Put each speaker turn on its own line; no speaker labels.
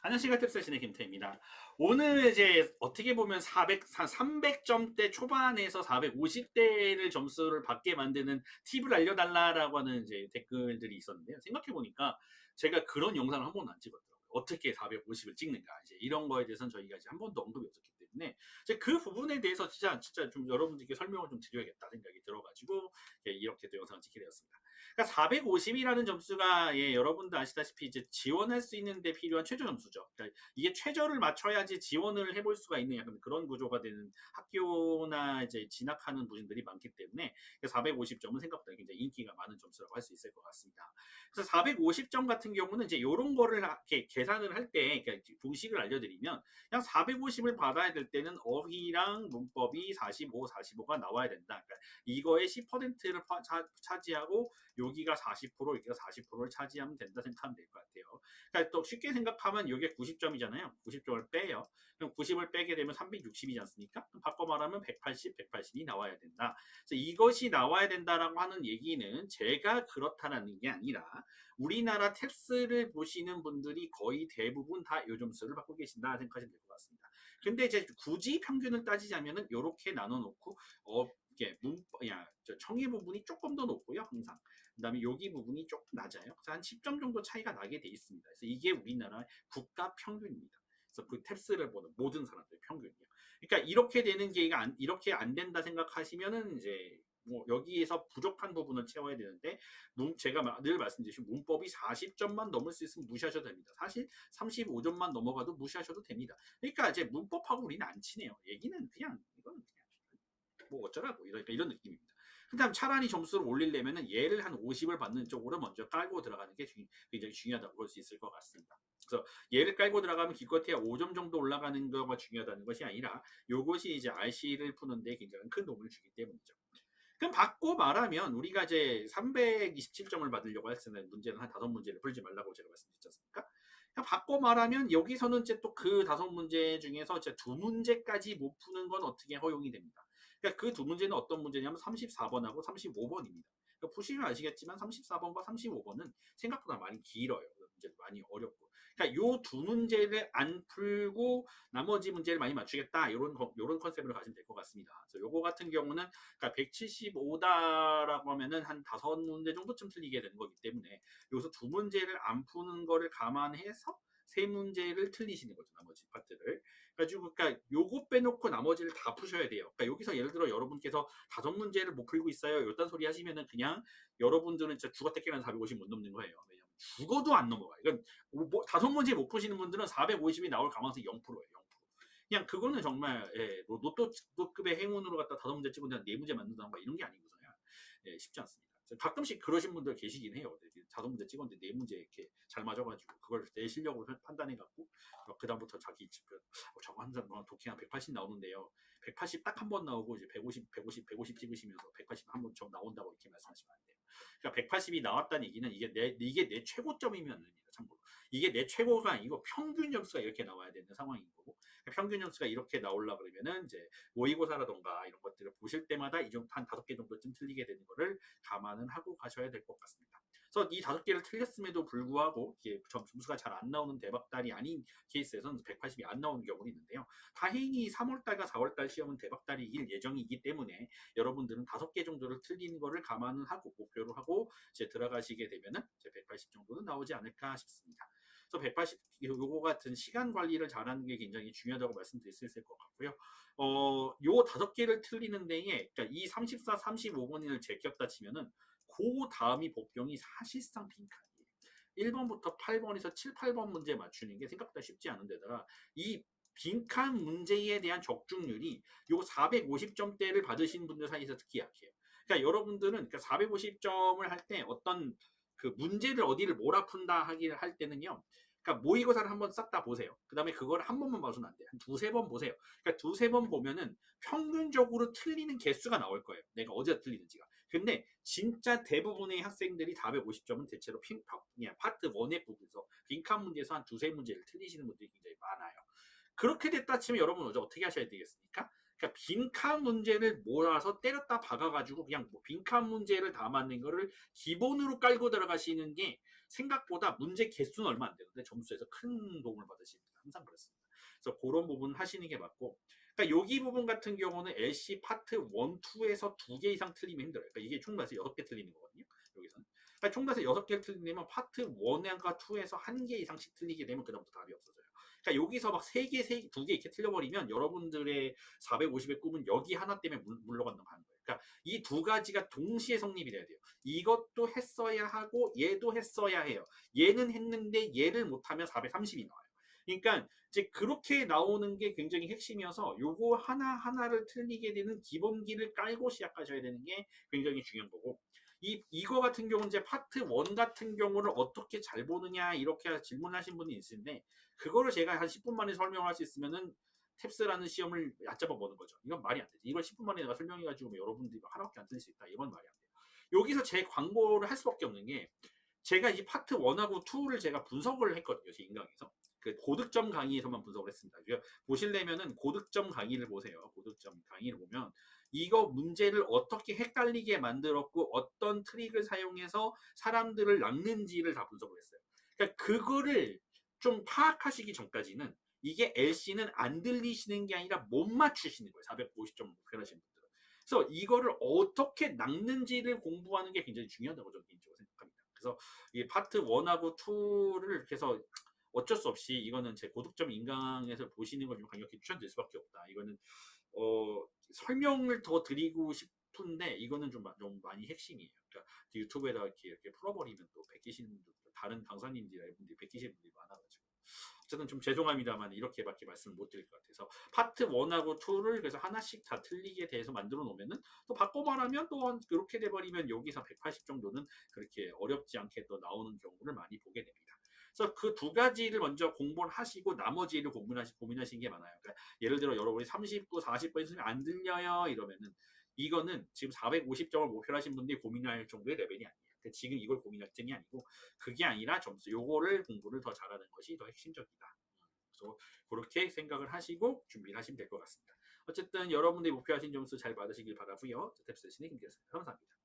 안녕하십니까. 탭스신의 김태입니다. 오늘 이제 어떻게 보면 300점대 초반에서 450대를 점수를 받게 만드는 팁을 알려달라라고 하는 이제 댓글들이 있었는데요. 생각해보니까 제가 그런 영상을 한 번도 안 찍었더라고요. 어떻게 450을 찍는가. 이제 이런 거에 대해서는 저희가 이제 한 번도 언급이 없었기 때문에 이제 그 부분에 대해서 진짜 좀 여러분들께 설명을 좀 드려야겠다 생각이 들어가지고 이렇게 또 영상을 찍게 되었습니다. 그러니까 450이라는 점수가 여러분도 아시다시피 이제 지원할 수 있는데 필요한 최저 점수죠. 그러니까 이게 최저를 맞춰야지 지원을 해볼 수가 있는 약간 그런 구조가 되는 학교나 이제 진학하는 분들이 많기 때문에 450점은 생각보다 굉장히 인기가 많은 점수라고 할 수 있을 것 같습니다. 그래서 450점 같은 경우는 이제 이런 거를 이렇게 계산을 할 때 그러니까 공식을 알려드리면 그냥 450을 받아야 될 때는 어휘랑 문법이 45, 45가 나와야 된다. 그러니까 이거의 10%를 차지하고 여기가 40%, 여기가 40%를 차지하면 된다 생각하면 될 것 같아요. 그러니까 또 쉽게 생각하면 이게 90점이잖아요. 90점을 빼요. 그럼 90을 빼게 되면 360이지 않습니까? 그럼 바꿔 말하면 180, 180이 나와야 된다. 그래서 이것이 나와야 된다라고 하는 얘기는 제가 그렇다라는 게 아니라 우리나라 탭스를 보시는 분들이 거의 대부분 다 이 점수를 받고 계신다 생각하시면 될 것 같습니다. 근데 이제 굳이 평균을 따지자면은 이렇게 나눠 놓고 이게 청해 부분이 조금 더 높고요, 항상. 그다음에 여기 부분이 조금 낮아요. 그래서 한 10점 정도 차이가 나게 돼 있습니다. 그래서 이게 우리나라의 국가 평균입니다. 그래서 그 탭스를 보는 모든 사람들의 평균이요. 그러니까 이렇게 되는 게 이렇게 안 된다 생각하시면은 이제 뭐 여기에서 부족한 부분을 채워야 되는데 제가 늘 말씀드리신 문법이 40점만 넘을 수 있으면 무시하셔도 됩니다. 사실 35점만 넘어가도 무시하셔도 됩니다. 그러니까 이제 문법하고 우리는 안 친해요. 얘기는 그냥 이거는 그냥 뭐 어쩌라고 이런 느낌입니다. 그다음 차라리 점수를 올리려면은 얘를 한 50을 받는 쪽으로 먼저 깔고 들어가는 게 굉장히 중요하다고 볼 수 있을 것 같습니다. 그래서 얘를 깔고 들어가면 기껏해야 5점 정도 올라가는 거가 중요하다는 것이 아니라 이것이 이제 RC를 푸는데 굉장히 큰 도움을 주기 때문이죠. 그럼 받고 말하면 우리가 이제 327점을 받으려고 했을 문제는 한 5문제를 풀지 말라고 제가 말씀드렸지 않습니까? 받고 말하면 여기서는 이제 또 그 5문제 중에서 이제 2문제까지 못 푸는 건 어떻게 허용이 됩니다. 그러니까 그 2문제는 어떤 문제냐면 34번하고 35번입니다. 그러니까 푸시면 아시겠지만 34번과 35번은 생각보다 많이 길어요. 문제도 많이 어렵고. 그러니까 요 2문제를 안 풀고 나머지 문제를 많이 맞추겠다. 이런 컨셉으로 가시면 될 것 같습니다. 그래서 요거 같은 경우는 그러니까 175다라고 하면은 한 5문제 정도쯤 틀리게 되는 거기 때문에 여기서 2문제를 안 푸는 거를 감안해서 3문제를 틀리시는 거죠. 나머지 파트를. 그러니까 요거 빼놓고 나머지를 다 푸셔야 돼요. 그러니까 여기서 예를 들어 여러분께서 5문제를 못 풀고 있어요. 요딴 소리 하시면은 그냥 여러분들은 진짜 죽었다 깨어난 450 못 넘는 거예요. 왜냐면 죽어도 안 넘어가요. 그러니까 5문제 못 푸시는 분들은 450이 나올 가능성이 0%예요. 0%. 그냥 그거는 정말 로또급의 행운으로 갖다 5문제 찍은데 4문제 맞는다는 거 이런 게 아니고서야 쉽지 않습니다. 가끔씩 그러신 분들 계시긴 해요. 5문제 찍었는데 4문제 이렇게 잘 맞아가지고 그걸 내 실력으로 판단해갖고 그다음부터 자기 저거 한 사람 독해 한 180 나오는데요. 180 딱 한 번 나오고 이제 150 찍으시면서 180 한 번 좀 나온다고 이렇게 말씀하시면 안 돼요. 그러니까 180이 나왔다는 얘기는 이게 내 최고점이면 됩니다. 참고로 이게 내 최고가 아니고 평균 점수가 이렇게 나와야 되는 상황인 거고 평균 점수가 이렇게 나오려 그러면은 이제 모의고사라던가 이런 것들을 보실 때마다 이 정도 한 5개 정도쯤 틀리게 되는 거를 감안은 하고 가셔야 될 것 같습니다. 그래서 이 5개를 틀렸음에도 불구하고 이게 점수가 잘 안 나오는 대박달이 아닌 케이스에서는 180이 안 나오는 경우는 있는데요. 다행히 3월달과 4월달 시험은 대박달이길 예정이기 때문에 여러분들은 5개 정도를 틀린 거를 감안을 하고 목표로 하고 이제 들어가시게 되면은 이제 180 정도는 나오지 않을까 싶습니다. 그래서 180 요거 같은 시간 관리를 잘하는 게 굉장히 중요하다고 말씀드릴 수 있을 것 같고요. 요 5개를 틀리는 데에 그러니까 이 34, 35번을 제꼈다 치면은 그 다음이 복병이 사실상 빈칸이에요. 1번부터 8번에서 7, 8번 문제 맞추는 게 생각보다 쉽지 않은 데다가 이 빈칸 문제에 대한 적중률이 요 450점대를 받으신 분들 사이에서 특히 약해요. 그러니까 여러분들은 450점을 할 때 어떤 그 문제를 어디를 몰아푼다 하기를 할 때는요. 그러니까 모의고사를 한번 싹 다 보세요. 그 다음에 그걸 한 번만 봐서는 안 돼요. 한 2-3번 보세요. 그러니까 2-3번 보면은 평균적으로 틀리는 개수가 나올 거예요. 내가 어디가 틀리는지가. 근데 진짜 대부분의 학생들이 450점은 대체로 그냥 파트 1의 부분에서 빈칸 문제에서 한 2-3문제를 틀리시는 분들이 굉장히 많아요. 그렇게 됐다 치면 여러분 어떻게 하셔야 되겠습니까? 그러니까 빈칸 문제를 몰아서 때렸다 박아가지고 그냥 뭐 빈칸 문제를 다 맞는 거를 기본으로 깔고 들어가시는 게 생각보다 문제 개수는 얼마 안 되는데 점수에서 큰 도움을 받으십니다. 항상 그렇습니다. 그래서 그런 부분 하시는 게 맞고, 그러니까 여기 부분 같은 경우는 LC 파트 1, 2에서 2개 이상 틀리면 힘들어요. 그러니까 이게 총 다해서 6개 틀리는 거거든요. 여기서는. 그러니까 총 다해서 6개를 틀리면 파트 1과 2에서 1개 이상씩 틀리게 되면 그다음부터 답이 없어져요. 그러니까 여기서 막 3개, 2개 이렇게 틀려버리면 여러분들의 450의 꿈은 여기 하나 때문에 물러간다고 하는 거예요. 그러니까 이 두 가지가 동시에 성립이 돼야 돼요. 이것도 했어야 하고 얘도 했어야 해요. 얘는 했는데 얘를 못하면 430이 나와요. 그러니까 이제 그렇게 나오는 게 굉장히 핵심이어서 요거 하나하나를 틀리게 되는 기본기를 깔고 시작하셔야 되는 게 굉장히 중요한 거고, 이거 같은 경우는 이제 파트 1 같은 경우를 어떻게 잘 보느냐 이렇게 질문하신 분이 있는데, 그거를 제가 한 10분 만에 설명할 수 있으면은 탭스라는 시험을 얕잡아 보는 거죠. 이건 말이 안 되지. 이걸 10분 만에 내가 설명해가지고 여러분들이 하나밖에 안 틀릴 수 있다. 이건 말이 안 돼요. 여기서 제 광고를 할 수밖에 없는 게, 제가 이 파트 1하고 2를 제가 분석을 했거든요. 제 인강에서. 그 고득점 강의에서만 분석을 했습니다. 보시려면은 고득점 강의를 보세요. 고득점 강의를 보면 이거 문제를 어떻게 헷갈리게 만들었고 어떤 트릭을 사용해서 사람들을 낚는지를 다 분석을 했어요. 그러니까 그거를 좀 파악하시기 전까지는 이게 LC는 안 들리시는 게 아니라 못 맞추시는 거예요. 450점 목표를 하시는 분들은. 그래서 이거를 어떻게 낚는지를 공부하는 게 굉장히 중요하다고 저는 개인적으로 생각합니다. 그래서 이 파트 1하고 2를 해서 어쩔 수 없이 이거는 제 고득점 인강에서 보시는 걸 좀 강력히 추천드릴 수밖에 없다. 이거는 설명을 더 드리고 싶은데 이거는 좀 많이 핵심이에요. 그러니까 유튜브에다 이렇게 풀어버리면 또 베끼시는 분들, 다른 강사님들이나 이분들이 베끼시는 분들이 많아가지고 어쨌든 좀 죄송합니다만 이렇게밖에 말씀을 못 드릴 것 같아서, 파트 1하고 2를 그래서 하나씩 다 틀리게 돼서 만들어 놓으면은 또 바꿔 말하면 또 이렇게 돼버리면 여기서 180 정도는 그렇게 어렵지 않게 또 나오는 경우를 많이 보게 됩니다. 그래서 그 두 가지를 먼저 공부를 하시고 나머지를 고민하시는 게 많아요. 그러니까 예를 들어 여러분이 39, 40번 있으면 안 들려요 이러면은 이거는 지금 450점을 목표로 하신 분들이 고민할 정도의 레벨이 아니에요. 그러니까 지금 이걸 고민할 땐이 아니고, 그게 아니라 점수 요거를 공부를 더 잘하는 것이 더 핵심적이다. 그래서 그렇게 생각을 하시고 준비를 하시면 될 것 같습니다. 어쨌든 여러분들이 목표하신 점수 잘 받으시길 바라고요. 탭스 신의 김기였습니다. 감사합니다.